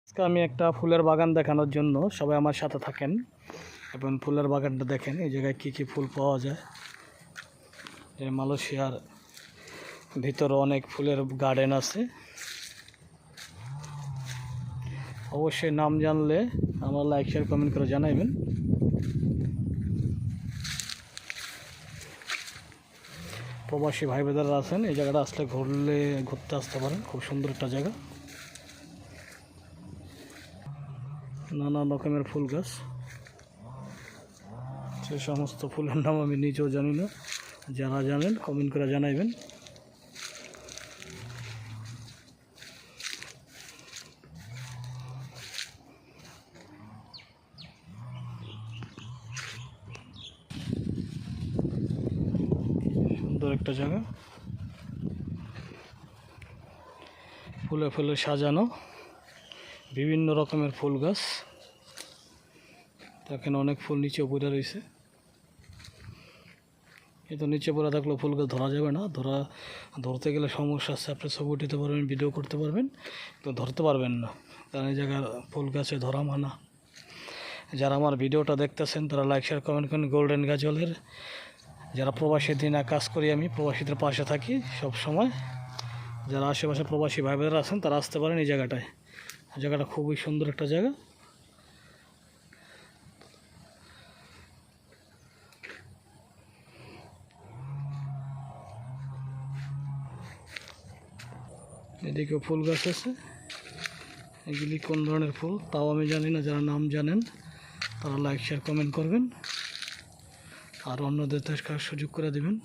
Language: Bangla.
আজকে আমি একটা ফুলের বাগান দেখানোর জন্য সবাই আমার সাথে থাকেন এবং ফুলের বাগানটা দেখেন। এই জায়গায় কী কী ফুল পাওয়া যায়। এই মালয়েশিয়ার ভিতরে অনেক ফুলের গার্ডেন আছে। অবশ্যই নাম জানলে আমার লাইক শেয়ার কমেন্ট করে জানাইবেন। প্রবাসী ভাই বোনেরা আছেন, এই জায়গাটা আসলে ঘুরতে আসতে পারেন। খুব সুন্দর একটা জায়গা, নানা রকমের ফুল গাছ। সে সমস্ত ফুলের নাম আমি নিজেও জানি না, যারা জানেন কমেন্ট করে জানাইবেন। সুন্দর একটা জায়গা, ফুলে ফুলে সাজানো বিভিন্ন রকমের ফুল গাছ। এখানে অনেক ফুল নিচে পড়ে রয়েছে। কিন্তু নিচে পড়ে থাকলেও ফুল গাছ ধরা যাবে না, ধরতে গেলে সমস্যা আছে। আপনি ছবি উঠাতে পারবেন, ভিডিও করতে পারবেন, তো ধরতে পারবেন না, কারণ এই জায়গার ফুল গাছে ধরা মানা। যারা আমার ভিডিওটা দেখতেছেন তারা লাইক শেয়ার কমেন্ট করেন। গোল্ডেন গাজলের যারা প্রবাসী দিনে কাজ করি, আমি প্রবাসীদের পাশে থাকি সব সময়। যারা আশেপাশে প্রবাসী ভাই বোনেরা আছেন তারা আসতে পারেন এই জায়গাটায়। জায়গাটা খুবই সুন্দর একটা জায়গা। এদিকেও ফুল গাছ আছে। এগুলি কোন ধরনের ফুল তাও আমি জানি না, যারা নাম জানেন তারা লাইক শেয়ার কমেন্ট করবেন আর অন্যদের দেখার সুযোগ করে দেবেন।